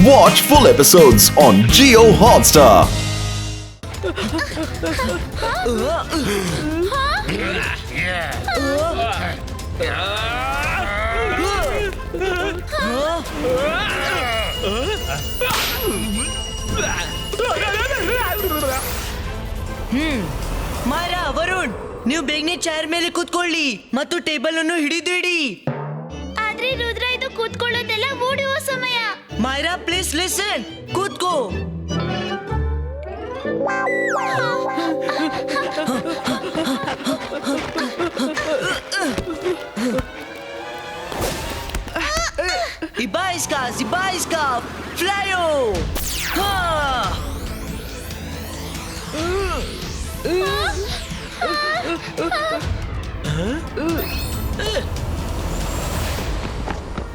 Watch full episodes on Jio Hotstar. ಮಾರಾ ವರುಣ್, ನೀವು ಬೇಗನೆ ಚೇರ್ ಮೇಲೆ ಕೂತ್ಕೊಳ್ಳಿ ಮತ್ತು ಟೇಬಲ್ ಅನ್ನು ಹಿಡಿದು ಇಡಿ. ಆದ್ರೆ ರುದ್ರ, ಇದು ಕೂತ್ಕೊಳ್ಳೋದೆಲ್ಲ ಓಡುವ ಸಮಯ. ಮಾಯರಾ, ಪ್ಲೀಸ್ ಲಿಸನ್. ಕೂತ್ಕೋ. Ibaiska, flyo.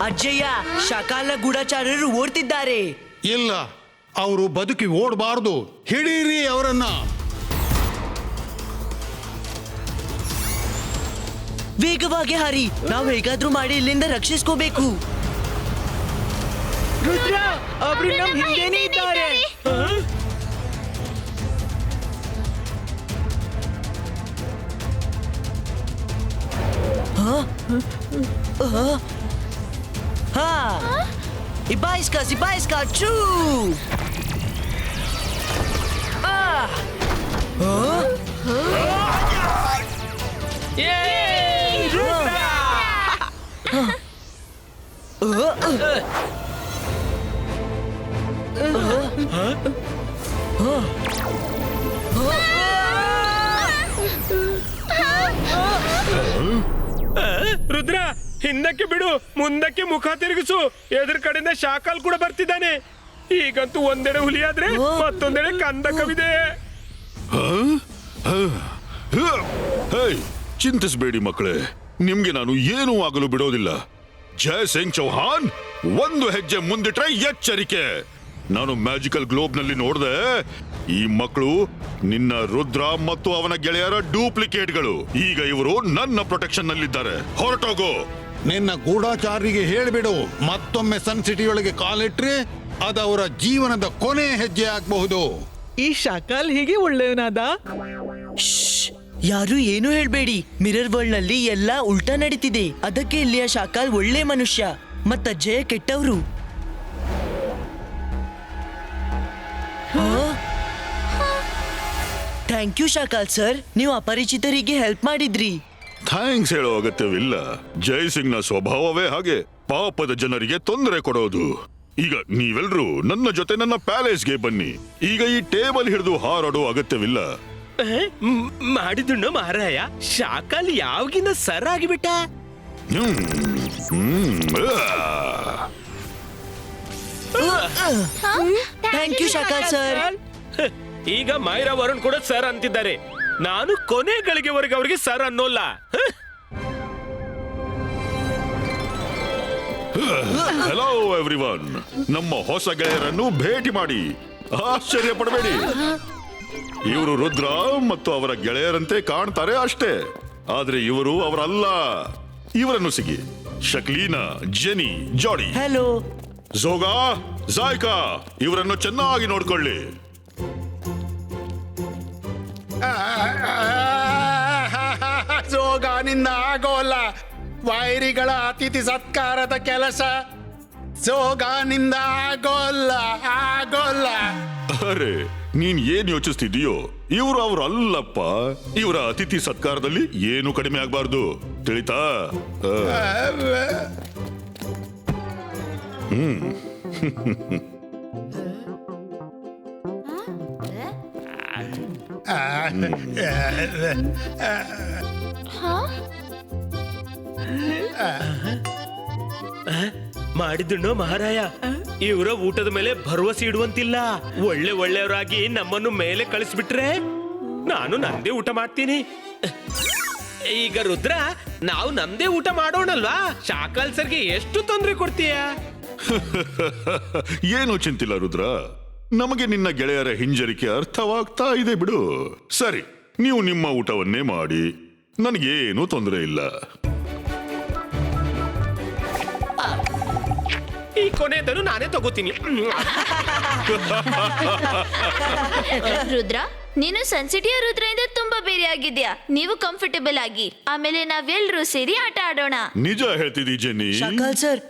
ಅಜ್ಜಯ್ಯ, ಶಾಕಾಲ ಗೂಢಚಾರರು ಓಡ್ತಿದ್ದಾರೆ. ಇಲ್ಲ, ಅವರು ಬದುಕಿ ಓಡಬಾರದು. ಹಿಡೀರಿ ಅವರನ್ನ. ವೇಗವಾಗಿ ಹಾರಿ. ನಾವು ಹೇಗಾದ್ರೂ ಮಾಡಿ ಇಲ್ಲಿಂದ ರಕ್ಷಿಸ್ಕೋಬೇಕು. ರುದ್ರ, ಅವರು ನಮ್ಮ ಹಿಂದೆನೇ ಇದ್ದಾರೆ. Ibaiska, choo! Yay! Rudra! Rudra, ಹಿಂದಕ್ಕೆ ಬಿಡು, ಮುಂದಕ್ಕೆ ಮುಖ ತಿರುಗಿಸು. ಎದುರು ಕಡೆಯಿಂದ ಶಾಕಾಲ್ ಕೂಡ ಬರ್ತಿದ್ದಾನೆ. ಈಗಂತೂ ಒಂದೆಡೆ ಹುಲಿ ಆದ್ರೆ ಮತ್ತೊಂದೆಡೆ ಕಂದಕವಿದೆ. ಚಿಂತಿಸಬೇಡಿ ಮಕ್ಕಳೇ, ನಿಮ್ಗೆ ನಾನು ಏನೂ ಆಗಲು ಬಿಡೋದಿಲ್ಲ. ಜಯ್ ಸಿಂಗ್ ಚೌಹಾನ್, ಒಂದು ಹೆಜ್ಜೆ ಮುಂದಿಟ್ರೆ ಎಚ್ಚರಿಕೆ. ನಾನು ಮ್ಯಾಜಿಕಲ್ ಗ್ಲೋಬ್ ನಲ್ಲಿ ನೋಡಿದೆ, ಈ ಮಕ್ಕಳು ನಿನ್ನ ರುದ್ರ ಮತ್ತು ಅವನ ಗೆಳೆಯರ ಡೂಪ್ಲಿಕೇಟ್ಗಳು. ಈಗ ಇವರು ನನ್ನ ಪ್ರೊಟೆಕ್ಷನ್ ನಲ್ಲಿದ್ದಾರೆ. ಹೊರಟೋಗು. ನಿನ್ನ ಗೂಢಚಾರಿಗೆ ಹೇಳಿಬಿಡು, ಮತ್ತೊಮ್ಮೆ ಸನ್ ಸಿಟಿಯೊಳಗೆ ಕಾಲಿಟ್ರೆ ಅದವರ ಜೀವನದ ಕೊನೆ ಹೆಜ್ಜೆ ಆಗಬಹುದು. ಈ ಶಾಕಾಲ್ ಹೀಗೆ ಒಳ್ಳೆಯವನಾದ? ಯಾರು ಏನು ಹೇಳ್ಬೇಡಿ. ಮಿರರ್ ವರ್ಲ್ಡ್ ನಲ್ಲಿ ಎಲ್ಲ ಉಲ್ಟಾ ನಡೀತಿದೆ. ಅದಕ್ಕೆ ಇಲ್ಲಿಯ ಶಾಕಾಲ್ ಒಳ್ಳೆ ಮನುಷ್ಯ ಮತ್ತ ಜಯ ಕೆಟ್ಟವರು. ಥ್ಯಾಂಕ್ ಯು ಶಾಕಾಲ್ ಸರ್, ನೀವು ಅಪರಿಚಿತರಿಗೆ ಹೆಲ್ಪ್ ಮಾಡಿದ್ರಿ. ಥ್ಯಾಂಕ್ಸ್ ಹೇಳೋ ಅಗತ್ಯವಿಲ್ಲ. ಜಯ್ ಸಿಂಗ್ ನ ಸ್ವಭಾವವೇ ಹಾಗೆ, ಪಾಪದ ಜನರಿಗೆ ತೊಂದರೆ ಕೊಡೋದು. ಈಗ ನೀವೆಲ್ರೂ ನನ್ನ ಜೊತೆ ನನ್ನ ಪ್ಯಾಲೇಸ್ಗೆ ಬನ್ನಿ. ಈಗ ಈ ಟೇಬಲ್ ಹಿಡಿದು ಹಾರಾಡೋ ಅಗತ್ಯವಿಲ್ಲ. ಮಾಡಿದುಣ್ಣು ಮಹಾರಾಯ, ಶಾಕಾಲ್ ಯಾವಾಗಿನ ಸರ್ ಆಗಿಬಿಟ್ಟ. Thank you Shakaal sir. ಈಗ ಮೈರಾ ವರುಣ್ ಕೂಡ ಸರ್ ಅಂತಿದ್ದಾರೆ. ನಾನು ಕೊನೆ ಗಳಿಗೆವರೆಗೆ ಅವರಿಗೆ ಸರ್ ಅನ್ನೋಲ್ಲ. ಹೆಲೋ ಎವ್ರಿವನ್, ನಮ್ಮ ಹೊಸ ಗೆಳೆಯರನ್ನು ಭೇಟಿ ಮಾಡಿ. ಆಶ್ಚರ್ಯ ಪಡಬೇಡಿ, ಇವರು ರುದ್ರ ಮತ್ತು ಅವರ ಗೆಳೆಯರಂತೆ ಕಾಣ್ತಾರೆ ಅಷ್ಟೇ, ಆದ್ರೆ ಇವರು ಅವರಲ್ಲ. ಇವರನ್ನು ಸಿಗಿ. ಶಕ್ಲೀನಾ, ಜೆನಿ, ಜಾಡಿ, ಹಲೋ. ಝೋಗಾ, ಜಾಯ್ಕಾ, ಇವರನ್ನು ಚೆನ್ನಾಗಿ ನೋಡ್ಕೊಳ್ಳಿ. ಸೋಗಾನಿಂದ ಆಗೋಲ್ಲ. ವೈರಿಗಳ ಅತಿಥಿ ಸತ್ಕಾರದ ಕೆಲಸ ಸೋಗಾನಿಂದ ಆಗೋಲ್ಲ. ಅರೆ, ನೀನ್ ಏನ್ ಯೋಚಿಸ್ತಿದೀಯೋ? ಇವರು ಅವರಲ್ಲಪ್ಪ. ಇವರ ಅತಿಥಿ ಸತ್ಕಾರದಲ್ಲಿ ಏನು ಕಡಿಮೆ ಆಗ್ಬಾರ್ದು, ತಿಳಿತಾ? ಮಾಡಿದುಣ್ಣು ಮಹಾರಾಯ, ಇವರ ಊಟದ ಮೇಲೆ ಭರವಸೆ ಇಡುವಂತಿಲ್ಲ. ಒಳ್ಳೆಯವರಾಗಿ ನಮ್ಮನ್ನು ಮೇಲೆ ಕಳಿಸ್ಬಿಟ್ರೆ ನಾನು ನಂದೇ ಊಟ ಮಾಡ್ತೀನಿ. ಈಗ ರುದ್ರ, ನಾವು ನಮ್ದೇ ಊಟ ಮಾಡೋಣಲ್ವಾ? ಶಾಕಾಲ್ ಸರ್ಗೆ ಎಷ್ಟು ತೊಂದರೆ ಕೊಡ್ತೀಯ? ಏನು ಚಿಂತಿಲ್ಲ ರುದ್ರ, ನಮಗೆ ನಿನ್ನ ಗೆಳೆಯರ ಹಿಂಜರಿಕೆ ಅರ್ಥವಾಗ್ತಾ ಇದೆ ಬಿಡು. ಸರಿ, ನೀವು ನಿಮ್ಮ ಊಟವನ್ನೇ ಮಾಡಿ, ನನಗೇನು ತೊಂದರೆ ಇಲ್ಲ. ಈ ಕೊನೆದನ್ನು ನಾನೇ ತಗೋತೀನಿ. ರುದ್ರ, ನೀನು ಸನ್ಸಿಟಿಯ ರುದ್ರದಿಂದ ತುಂಬಾ ಬೇರೆ ಆಗಿದ್ಯಾ. ನೀವು ಕಂಫರ್ಟಬಲ್ ಆಗಿ, ಆಮೇಲೆ ನಾವೆಲ್ಲರೂ ಸೇರಿ ಆಟ ಆಡೋಣ. ನಿಜ ಹೇಳ್ತಿದ್ದೀ ಜೆನ್ನಿ. ಶಾಕಾಲ್ ಸರ್,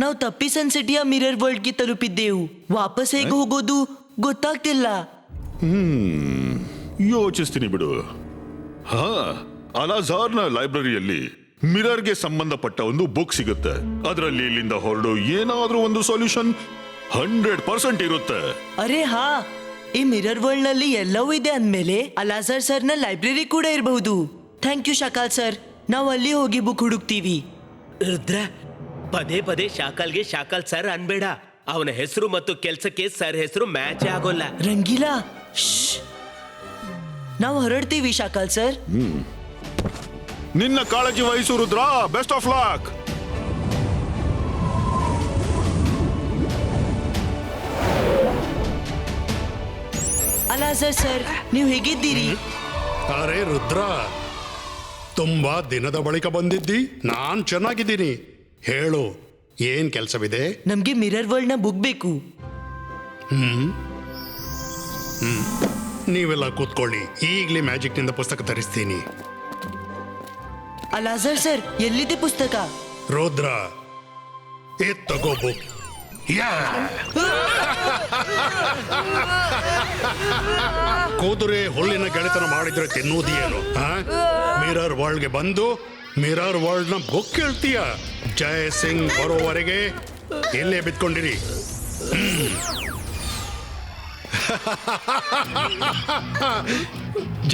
ನಾವು ತಪ್ಪಿ ಸನ್ಸಿಟಿಯ ಮಿರರ್ ವರ್ಲ್ಡ್ಗೆ ತಲುಪಿದ್ದೆವು. ವಾಪಸ್ ಹೇಗೆ ಹೋಗೋದು ಗೊತ್ತಾಗ್ತಿಲ್ಲ. ಯೋಚಿಸ್ತೀನಿ ಬಿಡು. ಹಾ, ಅಲಾಜಾರ್ನ ಲೈಬ್ರರಿಯಲ್ಲಿ ಮಿರರ್ಗೆ ಸಂಬಂಧಪಟ್ಟ ಒಂದು ಬುಕ್ ಸಿಗುತ್ತೆ. ಅದರಲ್ಲಿ ಇಲ್ಲಿಂದ ಹೊರಡು ಏನಾದ್ರೂ ಒಂದು ಸೊಲ್ಯೂಷನ್ 100% ಇರುತ್ತೆ. ಅರೆ ಹಾ, ಈ ಮಿರರ್ ವರ್ಲ್ಡ್ ನಲ್ಲಿ ಎಲ್ಲವೂ ಇದೆ ಅಂದ್ಮೇಲೆ ಅಲಾಜಾರ್ ಸರ್ ನ ಲೈಬ್ರರಿ ಕೂಡ ಇರಬಹುದು. ಥ್ಯಾಂಕ್ ಯು ಶಾಕಾಲ್ ಸರ್, ನಾವು ಅಲ್ಲಿ ಹೋಗಿ ಬುಕ್ ಹುಡುಕ್ತೀವಿ. ರುದ್ರ, ಪದೇ ಪದೇ ಶಾಕಾಲ್ಗೆ ಶಾಕಾಲ್ ಸರ್ ಅನ್ಬೇಡ. ಅವನ ಹೆಸರು ಮತ್ತು ಕೆಲ್ಸಕ್ಕೆ ಸರ್ ಹೆಸರು ಮ್ಯಾಚ್ ಆಗೋಲ್ಲ. ರಂಗೀಲಾ, ನಾವು ಹೊರಡ್ತೀವಿ ಶಾಕಾಲ್ ಸರ್. ನಿನ್ನ ಕಾಳಜಿ ವಹಿಸು ರುದ್ರ. Best of luck. ಅಲಾಜಾರ್ ಸರ್, ನೀವು ಹೇಗಿದ್ದೀರಿ? ಅರೆ ರುದ್ರ, ತುಂಬಾ ದಿನದ ಬಳಿಕ ಬಂದಿದ್ದಿ. ನಾನ್ ಚೆನ್ನಾಗಿದ್ದೀನಿ. ಹೇಳು, ಏನ್ ಕೆಲಸವಿದೆ? ನಮ್ಗೆ ಮಿರರ್ ವರ್ಲ್ಡ್ ನ ಬುಕ್ ಬೇಕು. ನೀವೆಲ್ಲ ಕೂತ್ಕೊಳ್ಳಿ, ಈಗ್ಲೇ ಮ್ಯಾಜಿಕ್ ನಿಂದ ಪುಸ್ತಕ ತರಿಸ್ತೀನಿ. ಅಲಾಜಾರ್ ಸರ್, ಎಲ್ಲಿದೆ ಪುಸ್ತಕ? ರುದ್ರ, ತಗೋ ಬುಕ್. ಕುದುರೆ ಹುಲ್ಲಿನ ಗೆಳೆತನ ಮಾಡಿದ್ರೆ ತಿನ್ನುವುದೇನು? ಮಿರರ್ ವರ್ಲ್ಡ್ಗೆ ಬಂದು ಮಿರರ್ ವರ್ಲ್ಡ್ ನ ಬುಕ್ ಕೇಳ್ತೀಯ? ಜಯ ಸಿಂಗ್ ಬರೋವರೆಗೆ ಎಲ್ಲೇ ಬಿತ್ಕೊಂಡಿರಿ.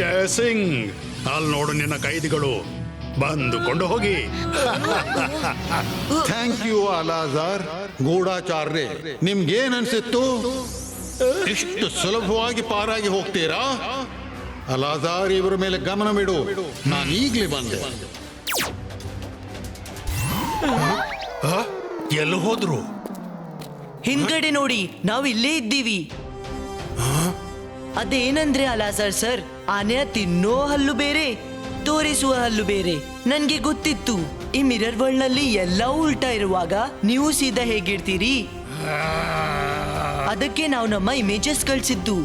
ಜಯ ಸಿಂಗ್, ಅಲ್ಲಿ ನೋಡು ನಿನ್ನ ಕೈದಿಗಳು ಬಂದುಕೊಂಡು ಹೋಗಿ. Thank you ಅಲಾಜಾರ್. ಗೂಢಾಚಾರ್ರೆ, ನಿಮ್ಗೇನ್ ಅನ್ಸಿತ್ತು? ಇಷ್ಟು ಸುಲಭವಾಗಿ ಪಾರಾಗಿ ಹೋಗ್ತೀರಾ? ಅಲಾಜಾರ್, ಇವರ ಮೇಲೆ ಗಮನವಿಡು. ನಾನು ಈಗಲೇ ಬಂದೆ. ಎಲ್ಲಿ ಹೋದ್ರು? ಹಿಂದ್ಗಡೆ ನೋಡಿ, ನಾವು ಇಲ್ಲೇ ಇದ್ದೀವಿ. ಅದೇನಂದ್ರೆ ಅಲಾಜಾರ್ ಸರ್, ಆನೆಯ ತಿನ್ನೋ ಹಲ್ಲು ಬೇರೆ, ತೋರಿಸುವ ಹಲ್ಲು ಬೇರೆ. ನನ್ಗೆ ಗೊತ್ತಿತ್ತು, ಈ ಮಿರರ್ ವರ್ಲ್ಡ್ ನಲ್ಲಿ ಎಲ್ಲವೂ ಉಲ್ಟಾ ಇರುವಾಗ ನೀವು ಸೀದಾ ಹೇಗಿರ್ತೀರಿ. ಅದಕ್ಕೆ ನಾವು ನಮ್ಮ ಇಮೇಜಸ್ ಕಳಿಸಿದ್ದು.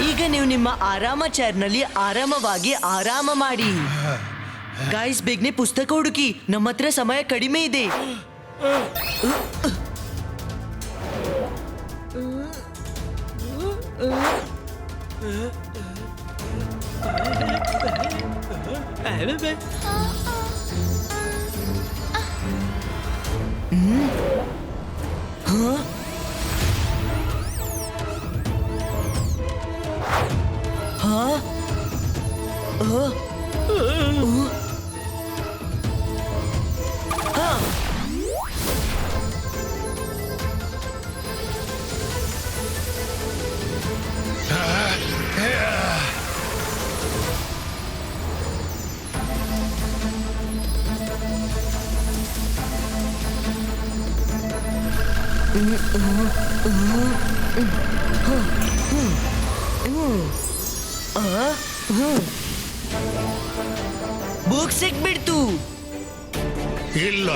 ಈಗ ನೀವು ನಿಮ್ಮ ಆರಾಮ ಚೇರ್ನಲ್ಲಿ ಆರಾಮವಾಗಿ ಆರಾಮ ಮಾಡಿ. ಗಾಯ್ಸ್, ಬೇಗನೆ ಪುಸ್ತಕ ಹುಡುಕಿ, ನಮ್ಮ ಹತ್ರ ಸಮಯ ಕಡಿಮೆ ಇದೆ. ಬುಕ್ ಸಿಕ್ಬಿಡ್ತು. ಇಲ್ಲ,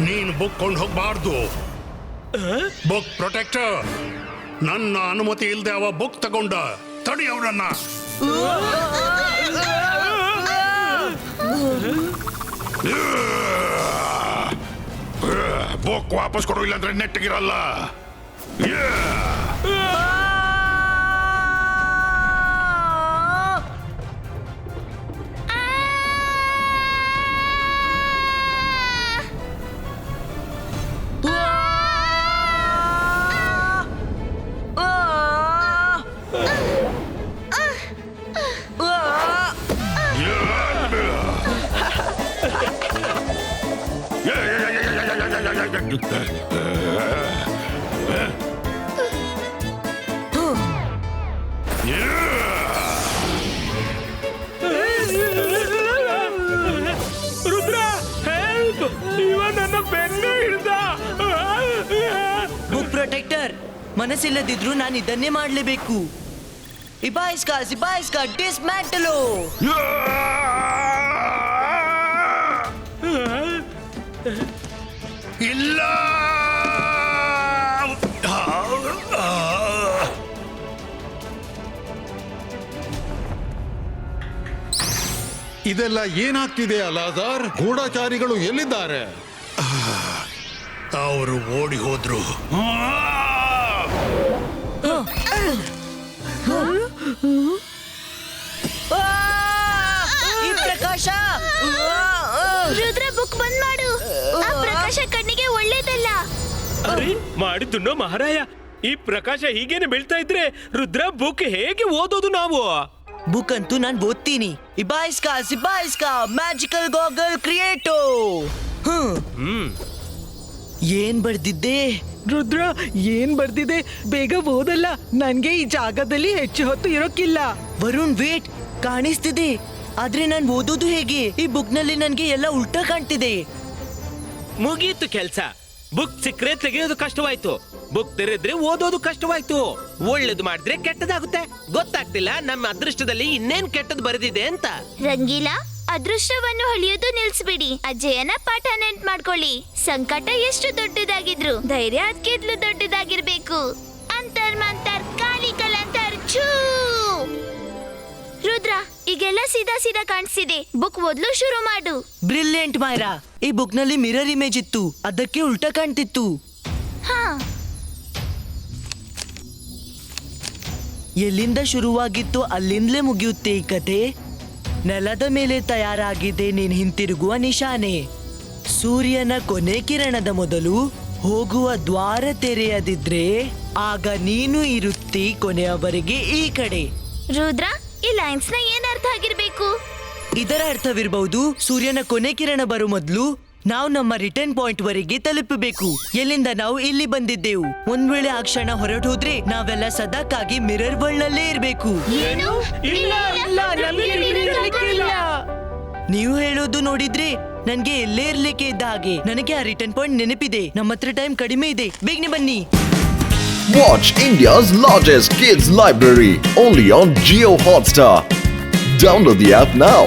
ನೀನು ಬುಕ್ ಕೊಂಡು ಹೋಗ್ಬಾರ್ದು. ಬುಕ್ ಪ್ರೊಟೆಕ್ಟರ್, ನನ್ನ ಅನುಮತಿ ಇಲ್ಲದೆ ಅವ ಬುಕ್ ತಗೊಂಡ. ತಡಿ ಅವರನ್ನ. ಬುಕ್ ವಾಪಸ್ ಕೊಡು, ಇಲ್ಲಾಂದ್ರೆ ನೆಟ್ಟಗಿರಲ್ಲ. ರುದ್ರ, ಹೆಲ್ಪ್! ಇವ ನನ್ನ ಬೆನ್ನ ಹಿಡ್ದ. ಬುಕ್ ಪ್ರೊಟೆಕ್ಟರ್ ಮನಸ್ಸಿಲ್ಲದಿದ್ರು ನಾನು ಇದನ್ನೇ ಮಾಡ್ಲೇಬೇಕು. ಇಬಾಯಿಸ್ಕಾ ಡಿಸ್ಮ್ಯಾಂಟಲೋ. ಇಲ್ಲ. ಇದೆಲ್ಲ ಏನಾಗ್ತಿದೆ ಅಲಾಜಾರ್? ಗೂಢಚಾರಿಗಳು ಎಲ್ಲಿದ್ದಾರೆ? ಅವರು ಓಡಿ ಹೋದ್ರು. ಈ ಪ್ರಕಾಶ, ರುದ್ರ ಬುಕ್ ಬಂದ್ ಮಾಡು. ಆ ಪ್ರಕಾಶ ಕಣ್ಣಿಗೆ ಒಳ್ಳೇದಲ್ಲ. ಅರೆ ಮಾಡಿದ್ದುಣ್ಣೋ ಮಹಾರಾಯ, ಈ ಪ್ರಕಾಶ ಹೀಗೇನೆ ಬೀಳ್ತಾ ಇದ್ರೆ ರುದ್ರ ಬುಕ್ ಹೇಗೆ ಓದೋದು ನಾವು? ಬುಕ್ ಅಂತೂ ನಾನು ಓದ್ತೀನಿ. ಇಬಾಯಿಸ್ಕಾ ಮ್ಯಾಜಿಕಲ್ ಗಾಗಲ್ ಕ್ರಿಯೇಟೋ. ಏನ್ ಬರ್ದಿದ್ದೆ? ರುದ್ರ ಏನ್ ಬರ್ದಿದೆ? ಬೇಗ ಓದಲ್ಲ, ನನ್ಗೆ ಈ ಜಾಗದಲ್ಲಿ ಹೆಚ್ಚು ಹೊತ್ತು ಇರೋಕ್ಕಿಲ್ಲ. ವರುಣ್ ವೇಟ್, ಕಾಣಿಸ್ತಿದೆ, ಆದ್ರೆ ನಾನು ಓದೋದು ಹೇಗೆ? ಈ ಬುಕ್ ನಲ್ಲಿ ನನ್ಗೆ ಎಲ್ಲ ಉಲ್ಟಾ ಕಾಣ್ತಿದೆ. ಮುಗೀತು ಕೆಲ್ಸ. ಬುಕ್ ಸಿಕ್ಕರೆ ತೆಗೆಯೋದು ಕಷ್ಟವಾಯ್ತು, ಬುಕ್ ತೆರೆದ್ರೆ ಓದೋದು ಕಷ್ಟವಾಯ್ತು. ಒಳ್ಳೇದು ಮಾಡಿದ್ರೆ ಕೆಟ್ಟದಾಗುತ್ತೆ. ಗೊತ್ತಾಗ್ತಿಲ್ಲ ನಮ್ಮ ಅದೃಷ್ಟದಲ್ಲಿ ಇನ್ನೇನ್ ಕೆಟ್ಟದ್ ಬರೆದಿದೆ ಅಂತ. ರಂಗೀಲಾ, ಅದೃಷ್ಟವನ್ನು ಹೊಳೆಯೋದು ನಿಲ್ಸ್ಬಿಡಿ. ಅಜಯನ ಪಾಠ ನೆನ್ಪ್ ಮಾಡ್ಕೊಳ್ಳಿ. ಸಂಕಟ ಎಷ್ಟು ದೊಡ್ಡದಾಗಿದ್ರು ಧೈರ್ಯ ಅದಕ್ಕಿದ್ಲು ದೊಡ್ಡದಾಗಿರ್ಬೇಕು. ಅಂತರ್ ಮಂತರ್ ಕಾಲಿ ಕಲಂತರ್ ಛೂ. ರುದ್ರ, ಈಗೆಲ್ಲ ಸೀದಾ ಕಾಣಿಸ್ತಿದೆ. ಬುಕ್ ಓದ್ಲು ಶುರು ಮಾಡು. ಬ್ರಿಲಿಯಂಟ್ ಮೈರಾ, ಈ ಬುಕ್ ನಲ್ಲಿ ಮಿರರ್ ಇಮೇಜ್ ಇತ್ತು, ಅದಕ್ಕೆ ಉಲ್ಟಾ ಕಾಣ್ತಿತ್ತು. ಹಾ, ಎಲ್ಲಿಂದ ಶುರುವಾಗಿತ್ತು ಅಲ್ಲಿಂದಲೇ ಮುಗಿಯುತ್ತೆ ಈ ಕತೆ. ನೆಲದ ಮೇಲೆ ತಯಾರಾಗಿದೆ ನೀನ್ ಹಿಂತಿರುಗುವ ನಿಶಾನೆ. ಸೂರ್ಯನ ಕೊನೆ ಕಿರಣದ ಮೊದಲು ಹೋಗುವ ದ್ವಾರ ತೆರೆಯದಿದ್ರೆ ಆಗ ನೀನು ಇರುತ್ತಿ ಕೊನೆಯವರೆಗೆ ಈ ಕಡೆ. ರುದ್ರ, ಈ ಲೈನ್ಸ್ ನ ಏನ್ ಅರ್ಥ ಆಗಿರ್ಬೇಕು? ಇದರ ಅರ್ಥವಿರಬಹುದು, ಸೂರ್ಯನ ಕೊನೆ ಕಿರಣ ಬರೋ ಮೊದಲು ನಾವು ನಮ್ಮ ರಿಟರ್ನ್ ಪಾಯಿಂಟ್ ವರೆಗೆ ತಲುಪಬೇಕು. ಎಲ್ಲಿಂದ ನಾವು ಇಲ್ಲಿ ಬಂದಿದ್ದೆವು. ಒಂದ್ ವೇಳೆ ಆ ಕ್ಷಣ ಹೊರಟು ಹೋದ್ರೆ ನಾವೆಲ್ಲ ಸದಾಕಾಗಿ ಮಿರರ್ ವರ್ಲ್ಡ್ ನಲ್ಲೇ ಇರ್ಬೇಕು. ಏನು? ನೀವು ಹೇಳೋದು ನೋಡಿದ್ರೆ ನನ್ಗೆ ಎಲ್ಲೇ ಇರ್ಲಿಕ್ಕೆ ಇದ್ದ ಹಾಗೆ. ನನಗೆ ಆ ರಿಟರ್ನ್ ಪಾಯಿಂಟ್ ನೆನಪಿದೆ. ನಮ್ಮ ಹತ್ರ ಟೈಮ್ ಕಡಿಮೆ ಇದೆ, ಬೇಗನೆ ಬನ್ನಿ. Watch India's largest kids library only on Jio Hotstar. Download the app now.